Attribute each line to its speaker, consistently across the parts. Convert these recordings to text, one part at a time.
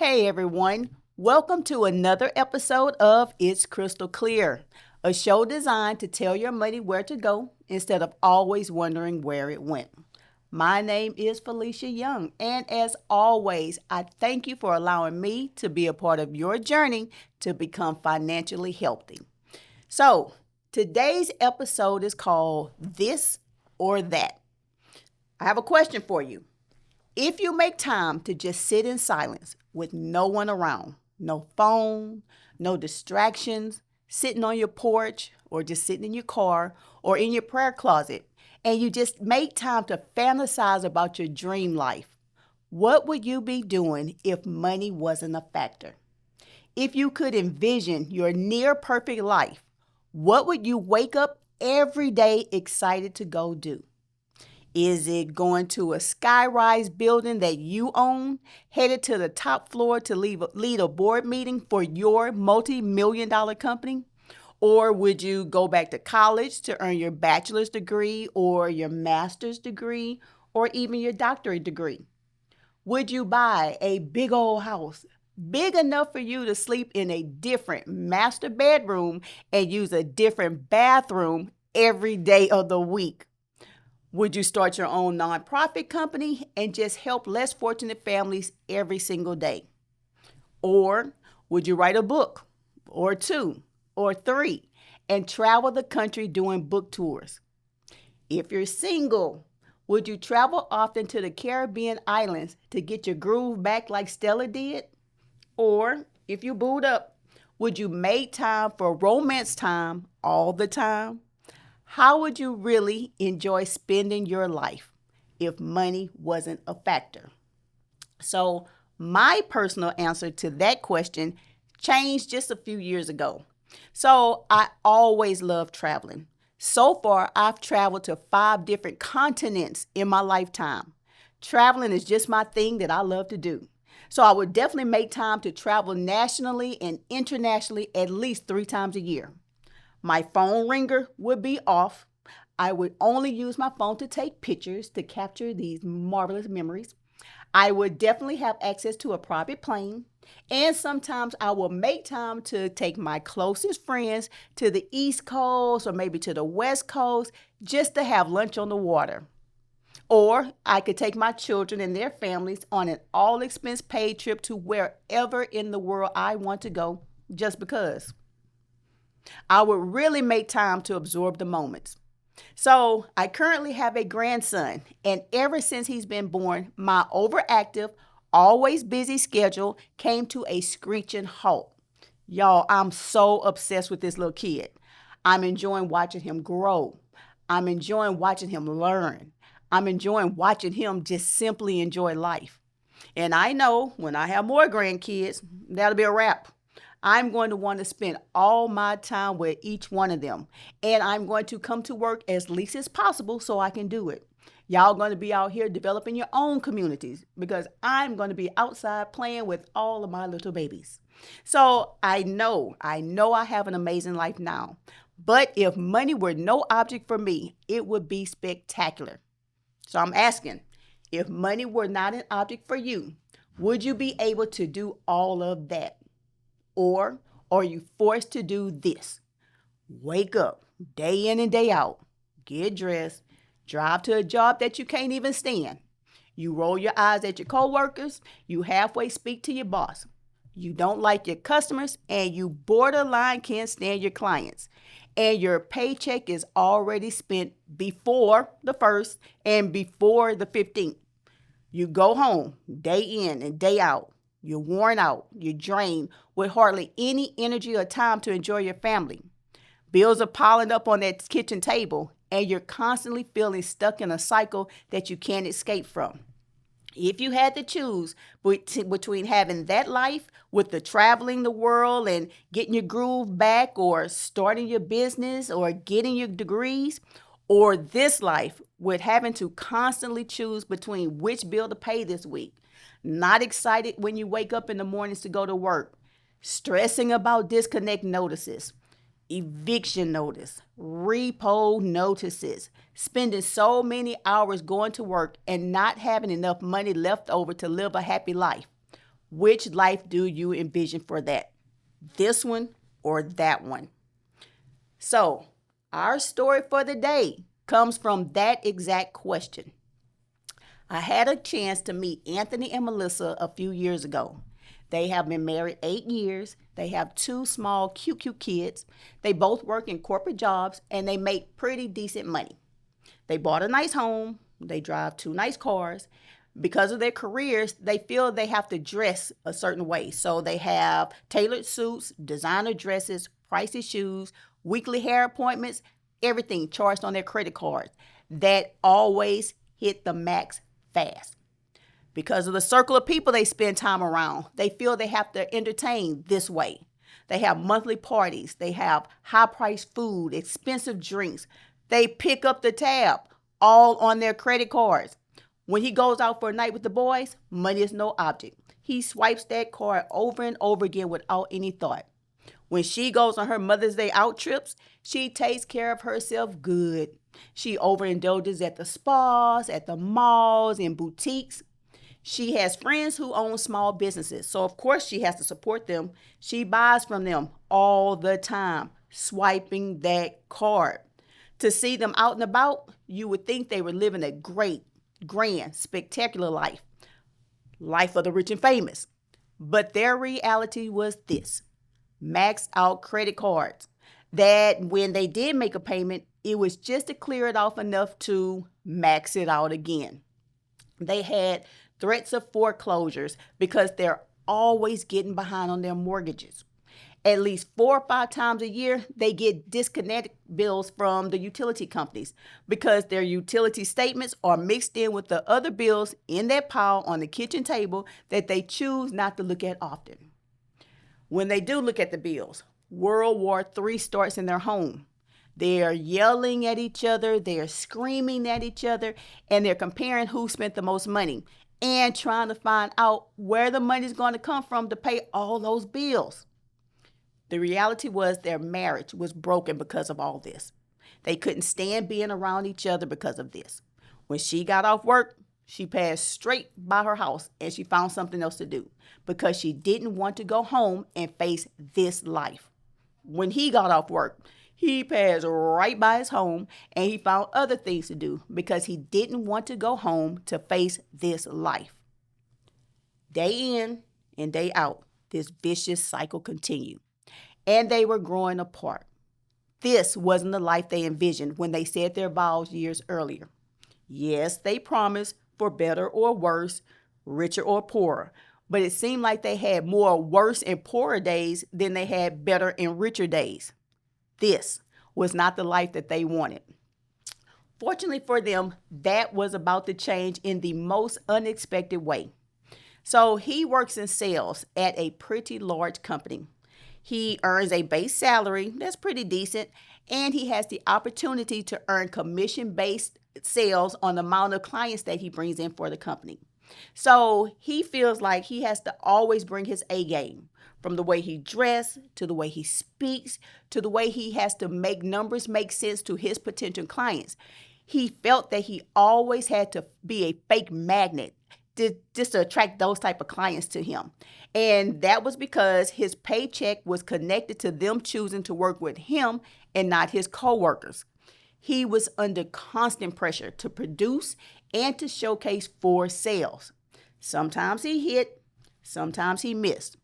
Speaker 1: Hey everyone, welcome to another episode of It's Crystal Clear, a show designed to tell your money where to go instead of always wondering where it went. My name is Felicia Young, and as always, I thank you for allowing me to be a part of your journey to become financially healthy. So, today's episode is called This or That. I have a question for you. If you make time to just sit in silence with no one around, no phone, no distractions, sitting on your porch or just sitting in your car or in your prayer closet, and you just make time to fantasize about your dream life, what would you be doing if money wasn't a factor? If you could envision your near perfect life, what would you wake up every day excited to go do? Is it going to a skyrise building that you own, headed to the top floor to lead a board meeting for your multi-million dollar company? Or would you go back to college to earn your bachelor's degree or your master's degree or even your doctorate degree? Would you buy a big old house, big enough for you to sleep in a different master bedroom and use a different bathroom every day of the week? Would you start your own nonprofit company and just help less fortunate families every single day? Or would you write a book or two or three and travel the country doing book tours? If you're single, would you travel often to the Caribbean islands to get your groove back like Stella did? Or if you booed up, would you make time for romance time all the time? How would you really enjoy spending your life if money wasn't a factor? So, my personal answer to that question changed just a few years ago. So, I always loved traveling. So far, I've traveled to 5 different continents in my lifetime. Traveling is just my thing that I love to do. So, I would definitely make time to travel nationally and internationally at least 3 times a year. My phone ringer would be off. I would only use my phone to take pictures to capture these marvelous memories. I would definitely have access to a private plane. And sometimes I will make time to take my closest friends to the East Coast or maybe to the West Coast just to have lunch on the water. Or I could take my children and their families on an all expense paid trip to wherever in the world I want to go just because. I would really make time to absorb the moments. So, I currently have a grandson, and ever since he's been born, my overactive, always busy schedule came to a screeching halt. Y'all, I'm so obsessed with this little kid. I'm enjoying watching him grow. I'm enjoying watching him learn. I'm enjoying watching him just simply enjoy life. And I know when I have more grandkids, that'll be a wrap. I'm going to want to spend all my time with each one of them. And I'm going to come to work as least as possible so I can do it. Y'all going to be out here developing your own communities because I'm going to be outside playing with all of my little babies. So I know I have an amazing life now. But if money were no object for me, it would be spectacular. So I'm asking, if money were not an object for you, would you be able to do all of that? Or are you forced to do this? Wake up day in and day out, get dressed, drive to a job that you can't even stand. You roll your eyes at your coworkers, you halfway speak to your boss. You don't like your customers, and you borderline can't stand your clients. And your paycheck is already spent before the 1st and before the 15th. You go home day in and day out. You're worn out, you're drained with hardly any energy or time to enjoy your family. Bills are piling up on that kitchen table, and you're constantly feeling stuck in a cycle that you can't escape from. If you had to choose between having that life with the traveling the world and getting your groove back, or starting your business or getting your degrees, or this life with having to constantly choose between which bill to pay this week, not excited when you wake up in the mornings to go to work, stressing about disconnect notices, eviction notice, repo notices, spending so many hours going to work and not having enough money left over to live a happy life. Which life do you envision for that? This one or that one? So, our story for the day comes from that exact question. I had a chance to meet Anthony and Melissa a few years ago. They have been married 8 years. They have two small, cute kids. They both work in corporate jobs and they make pretty decent money. They bought a nice home. They drive two nice cars. Because of their careers, they feel they have to dress a certain way. So they have tailored suits, designer dresses, pricey shoes, weekly hair appointments, everything charged on their credit cards that always hit the max fast. Because of the circle of people they spend time around, they feel they have to entertain this way. They have monthly parties. They have high-priced food, expensive drinks. They pick up the tab, all on their credit cards. When he goes out for a night with the boys, money is no object. He swipes that card over and over again without any thought. When she goes on her Mother's Day out trips, she takes care of herself good. She overindulges at the spas, at the malls, and boutiques. She has friends who own small businesses, so of course she has to support them. She buys from them all the time, swiping that card. To see them out and about, you would think they were living a great, grand, spectacular life of the rich and famous. But their reality was this: maxed out credit cards that when they did make a payment, it was just to clear it off enough to max it out again. They had threats of foreclosures because they're always getting behind on their mortgages. At least 4 or 5 times a year, they get disconnected bills from the utility companies because their utility statements are mixed in with the other bills in that pile on the kitchen table that they choose not to look at often. When they do look at the bills, World War III starts in their home. They're yelling at each other, they're screaming at each other, and they're comparing who spent the most money and trying to find out where the money's going to come from to pay all those bills. The reality was their marriage was broken because of all this. They couldn't stand being around each other because of this. When she got off work, she passed straight by her house and she found something else to do because she didn't want to go home and face this life. When he got off work, he passed right by his home and he found other things to do because he didn't want to go home to face this life. Day in and day out, this vicious cycle continued. And they were growing apart. This wasn't the life they envisioned when they said their vows years earlier. Yes, they promised for better or worse, richer or poorer, but it seemed like they had more worse and poorer days than they had better and richer days. This was not the life that they wanted. Fortunately for them, that was about to change in the most unexpected way. So he works in sales at a pretty large company. He earns a base salary that's pretty decent, and he has the opportunity to earn commission-based sales on the amount of clients that he brings in for the company. So he feels like he has to always bring his A game, from the way he dresses, to the way he speaks, to the way he has to make numbers make sense to his potential clients. He felt that he always had to be a fake magnet just to attract those type of clients to him. And that was because his paycheck was connected to them choosing to work with him and not his coworkers. He was under constant pressure to produce and to showcase for sales. Sometimes he hit, sometimes he missed.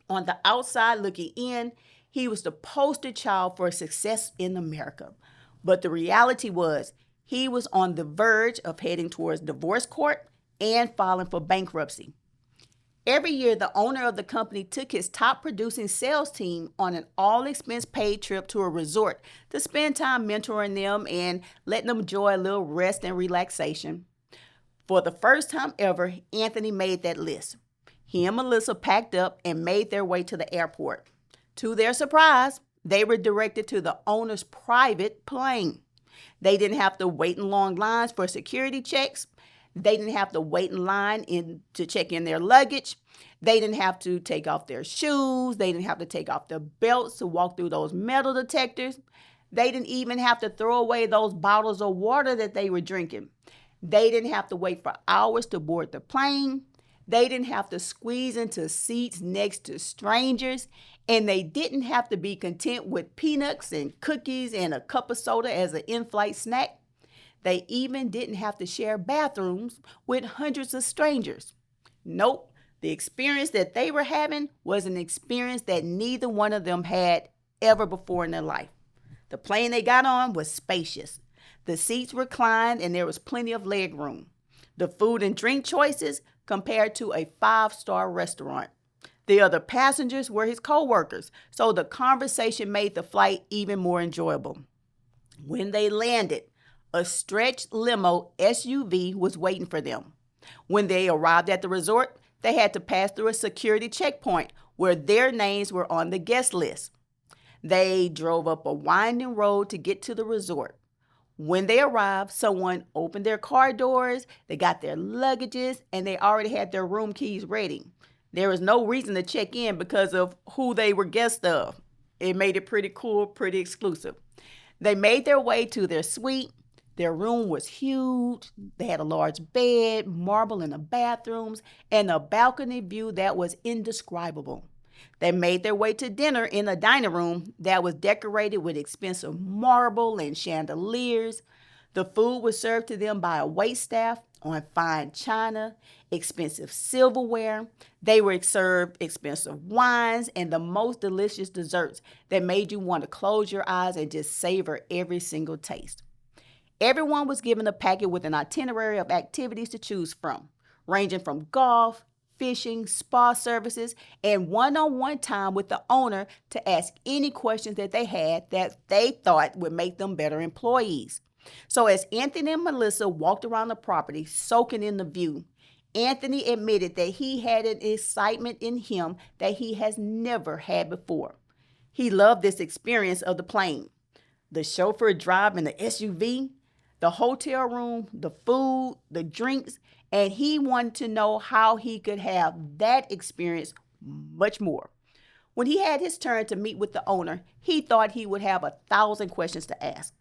Speaker 1: On the outside looking in, he was the poster child for success in America. But the reality was he was on the verge of heading towards divorce court and filing for bankruptcy. Every year, the owner of the company took his top producing sales team on an all-expense paid trip to a resort to spend time mentoring them and letting them enjoy a little rest and relaxation. For the first time ever, Anthony made that list. He and Melissa packed up and made their way to the airport. To their surprise, they were directed to the owner's private plane. They didn't have to wait in long lines for security checks. They didn't have to wait in line to check in their luggage. They didn't have to take off their shoes. They didn't have to take off their belts to walk through those metal detectors. They didn't even have to throw away those bottles of water that they were drinking. They didn't have to wait for hours to board the plane. They didn't have to squeeze into seats next to strangers, and they didn't have to be content with peanuts and cookies and a cup of soda as an in-flight snack. They even didn't have to share bathrooms with hundreds of strangers. Nope, the experience that they were having was an experience that neither one of them had ever before in their life. The plane they got on was spacious. The seats reclined and there was plenty of leg room. The food and drink choices compared to a five-star restaurant. The other passengers were his co-workers, so the conversation made the flight even more enjoyable. When they landed, a stretched limo SUV was waiting for them. When they arrived at the resort, they had to pass through a security checkpoint where their names were on the guest list. They drove up a winding road to get to the resort. When they arrived, someone opened their car doors, they got their luggages, and they already had their room keys ready. There was no reason to check in because of who they were guests of. It made it pretty cool, pretty exclusive. They made their way to their suite. Their room was huge. They had a large bed, marble in the bathrooms, and a balcony view that was indescribable. They made their way to dinner in a dining room that was decorated with expensive marble and chandeliers. The food was served to them by a waitstaff on fine china, expensive silverware. They were served expensive wines and the most delicious desserts that made you want to close your eyes and just savor every single taste. Everyone was given a packet with an itinerary of activities to choose from, ranging from golf, fishing, spa services, and one-on-one time with the owner to ask any questions that they had that they thought would make them better employees. So as Anthony and Melissa walked around the property, soaking in the view, Anthony admitted that he had an excitement in him that he has never had before. He loved this experience of the plane. The chauffeur driving the SUV, the hotel room, the food, the drinks, and he wanted to know how he could have that experience much more. When he had his turn to meet with the owner, he thought he would have 1,000 questions to ask.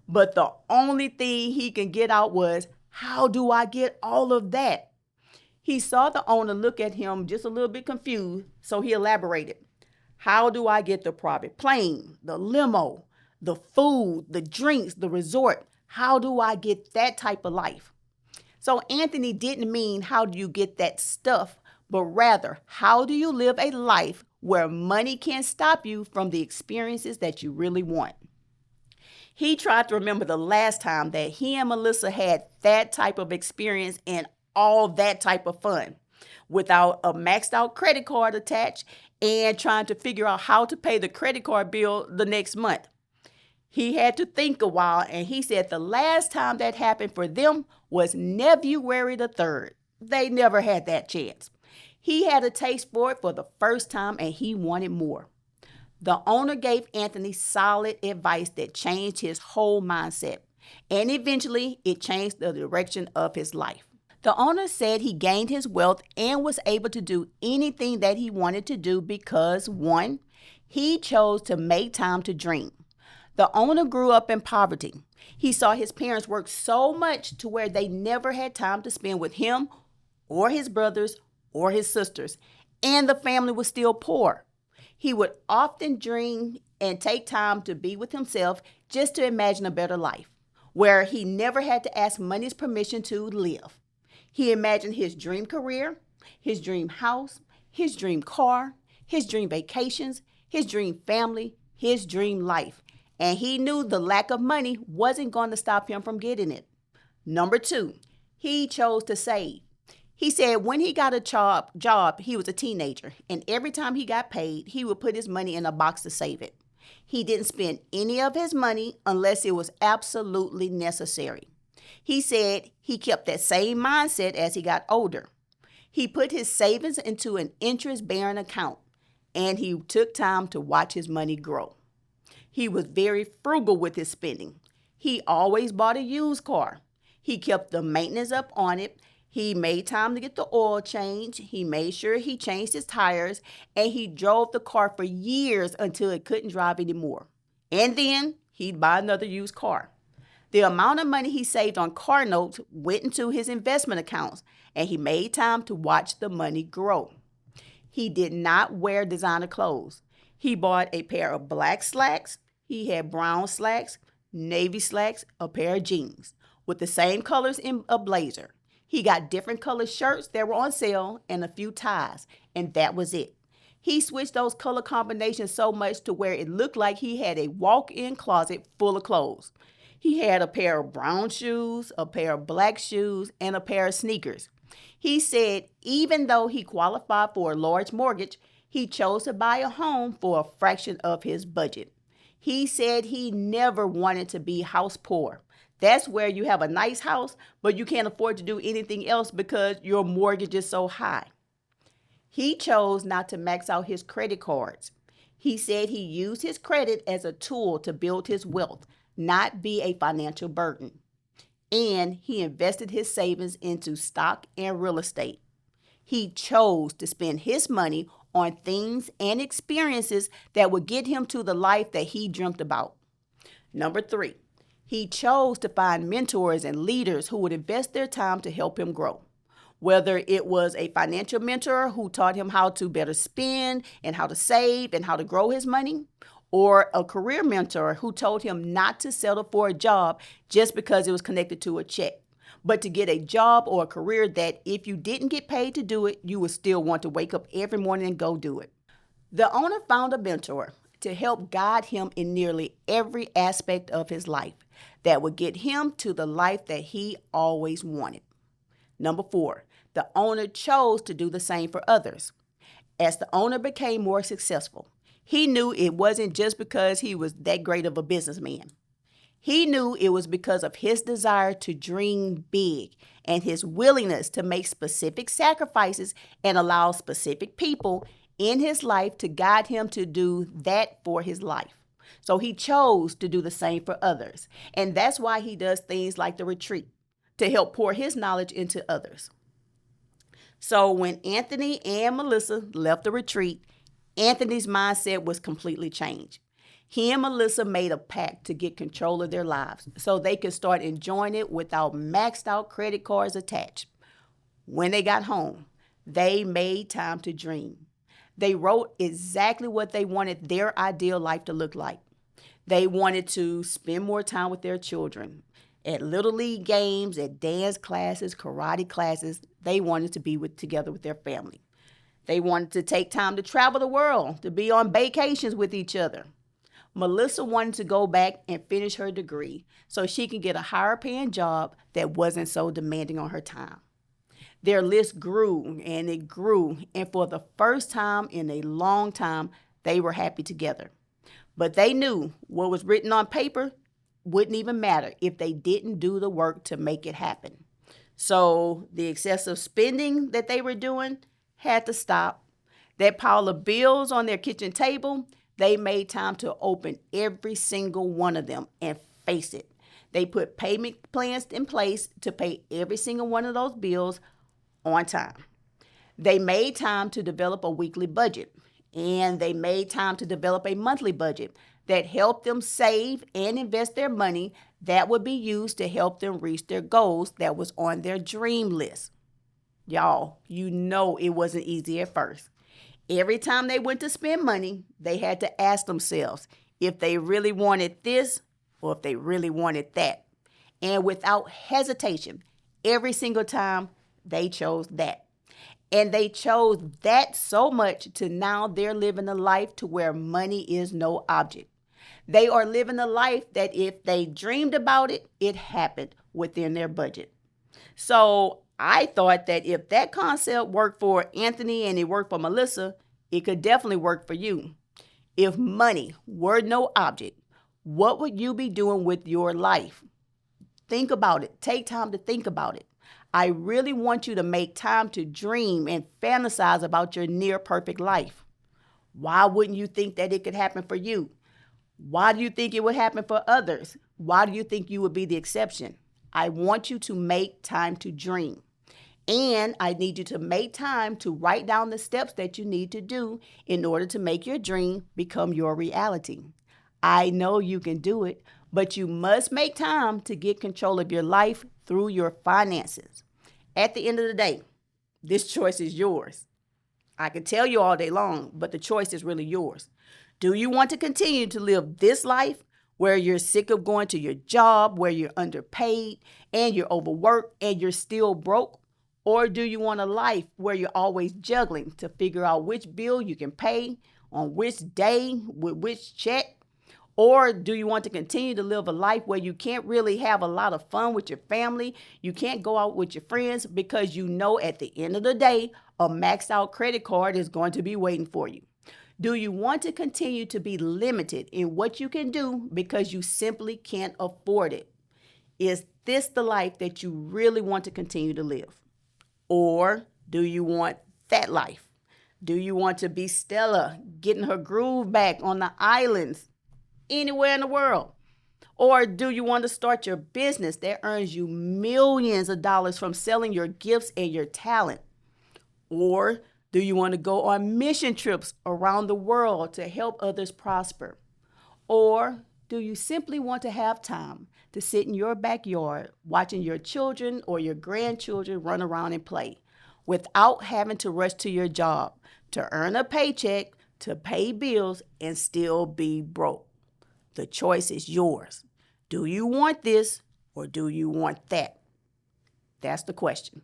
Speaker 1: But the only thing he could get out was, how do I get all of that? He saw the owner look at him just a little bit confused, so he elaborated. How do I get the private plane, the limo, the food, the drinks, the resort? How do I get that type of life? So Anthony didn't mean how do you get that stuff, but rather, how do you live a life where money can't stop you from the experiences that you really want? He tried to remember the last time that he and Melissa had that type of experience and all that type of fun without a maxed out credit card attached and trying to figure out how to pay the credit card bill the next month. He had to think a while, and he said the last time that happened for them was February the 3rd. They never had that chance. He had a taste for it for the first time, and he wanted more. The owner gave Anthony solid advice that changed his whole mindset, and eventually it changed the direction of his life. The owner said he gained his wealth and was able to do anything that he wanted to do because, one, he chose to make time to dream. The owner grew up in poverty. He saw his parents work so much to where they never had time to spend with him or his brothers or his sisters, and the family was still poor. He would often dream and take time to be with himself just to imagine a better life, where he never had to ask money's permission to live. He imagined his dream career, his dream house, his dream car, his dream vacations, his dream family, his dream life. And he knew the lack of money wasn't going to stop him from getting it. Number two, he chose to save. He said when he got a job, he was a teenager, and every time he got paid, he would put his money in a box to save it. He didn't spend any of his money unless it was absolutely necessary. He said he kept that same mindset as he got older. He put his savings into an interest-bearing account, and he took time to watch his money grow. He was very frugal with his spending. He always bought a used car. He kept the maintenance up on it. He made time to get the oil change. He made sure he changed his tires, and he drove the car for years until it couldn't drive anymore. And then he'd buy another used car. The amount of money he saved on car notes went into his investment accounts, and he made time to watch the money grow. He did not wear designer clothes. He bought a pair of black slacks. He had brown slacks, navy slacks, a pair of jeans with the same colors in a blazer. He got different colored shirts that were on sale and a few ties, and that was it. He switched those color combinations so much to where it looked like he had a walk-in closet full of clothes. He had a pair of brown shoes, a pair of black shoes, and a pair of sneakers. He said even though he qualified for a large mortgage, he chose to buy a home for a fraction of his budget. He said he never wanted to be house poor. That's where you have a nice house, but you can't afford to do anything else because your mortgage is so high. He chose not to max out his credit cards. He said he used his credit as a tool to build his wealth, not be a financial burden. And he invested his savings into stock and real estate. He chose to spend his money on things and experiences that would get him to the life that he dreamt about. Number 3, he chose to find mentors and leaders who would invest their time to help him grow. Whether it was a financial mentor who taught him how to better spend and how to save and how to grow his money, or a career mentor who told him not to settle for a job just because it was connected to a check, but to get a job or a career that if you didn't get paid to do it, you would still want to wake up every morning and go do it. The owner found a mentor to help guide him in nearly every aspect of his life that would get him to the life that he always wanted. Number 4, the owner chose to do the same for others. As the owner became more successful, he knew it wasn't just because he was that great of a businessman. He knew it was because of his desire to dream big and his willingness to make specific sacrifices and allow specific people in his life to guide him to do that for his life. So he chose to do the same for others. And that's why he does things like the retreat, to help pour his knowledge into others. So when Anthony and Melissa left the retreat, Anthony's mindset was completely changed. He and Melissa made a pact to get control of their lives so they could start enjoying it without maxed out credit cards attached. When they got home, they made time to dream. They wrote exactly what they wanted their ideal life to look like. They wanted to spend more time with their children. At Little League games, at dance classes, karate classes, they wanted to be together with their family. They wanted to take time to travel the world, to be on vacations with each other. Melissa wanted to go back and finish her degree so she could get a higher paying job that wasn't so demanding on her time. Their list grew and it grew, and for the first time in a long time, they were happy together. But they knew what was written on paper wouldn't even matter if they didn't do the work to make it happen. So the excessive spending that they were doing had to stop. That pile of bills on their kitchen table, they made time to open every single one of them and face it. They put payment plans in place to pay every single one of those bills on time. They made time to develop a weekly budget, and they made time to develop a monthly budget that helped them save and invest their money that would be used to help them reach their goals that was on their dream list. Y'all, you know it wasn't easy at first. Every time they went to spend money, they had to ask themselves if they really wanted this or if they really wanted that. And without hesitation, every single time, they chose that. And they chose that so much to now they're living a life to where money is no object. They are living a life that if they dreamed about it, it happened within their budget. So I thought that if that concept worked for Anthony and it worked for Melissa, it could definitely work for you. If money were no object, what would you be doing with your life? Think about it. Take time to think about it. I really want you to make time to dream and fantasize about your near perfect life. Why wouldn't you think that it could happen for you? Why do you think it would happen for others? Why do you think you would be the exception? I want you to make time to dream. And I need you to make time to write down the steps that you need to do in order to make your dream become your reality. I know you can do it, But you must make time to get control of your life through your finances. At the end of the day, this choice is yours. I can tell you all day long, but the choice is really yours. Do you want to continue to live this life where you're sick of going to your job, where you're underpaid and you're overworked and you're still broke? Or do you want a life where you're always juggling to figure out which bill you can pay on which day with which check? Or do you want to continue to live a life where you can't really have a lot of fun with your family? You can't go out with your friends because you know at the end of the day, a maxed out credit card is going to be waiting for you. Do you want to continue to be limited in what you can do because you simply can't afford it? Is this the life that you really want to continue to live? Or do you want that life? Do you want to be Stella, getting her groove back on the islands, anywhere in the world? Or do you want to start your business that earns you millions of dollars from selling your gifts and your talent? Or do you want to go on mission trips around the world to help others prosper? Or do you simply want to have time to sit in your backyard watching your children or your grandchildren run around and play without having to rush to your job to earn a paycheck, to pay bills, and still be broke? The choice is yours. Do you want this or do you want that? That's the question.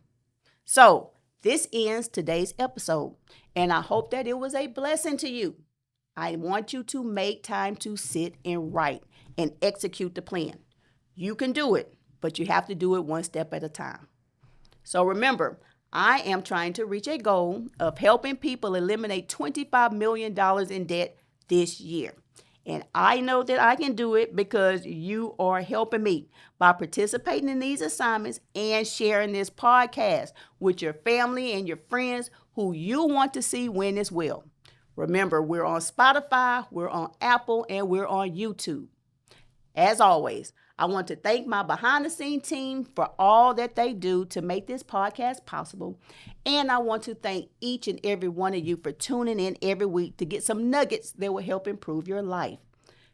Speaker 1: So, this ends today's episode, and I hope that it was a blessing to you. I want you to make time to sit and write and execute the plan. You can do it, but you have to do it one step at a time. So remember, I am trying to reach a goal of helping people eliminate $25 million in debt this year. And I know that I can do it because you are helping me by participating in these assignments and sharing this podcast with your family and your friends who you want to see win as well. Remember, we're on Spotify, we're on Apple, and we're on YouTube. As always, I want to thank my behind-the-scenes team for all that they do to make this podcast possible. And I want to thank each and every one of you for tuning in every week to get some nuggets that will help improve your life.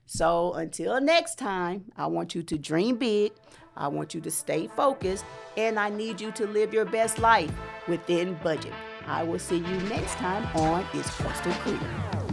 Speaker 1: So until next time, I want you to dream big, I want you to stay focused, and I need you to live your best life within budget. I will see you next time on It's Crystal Clear.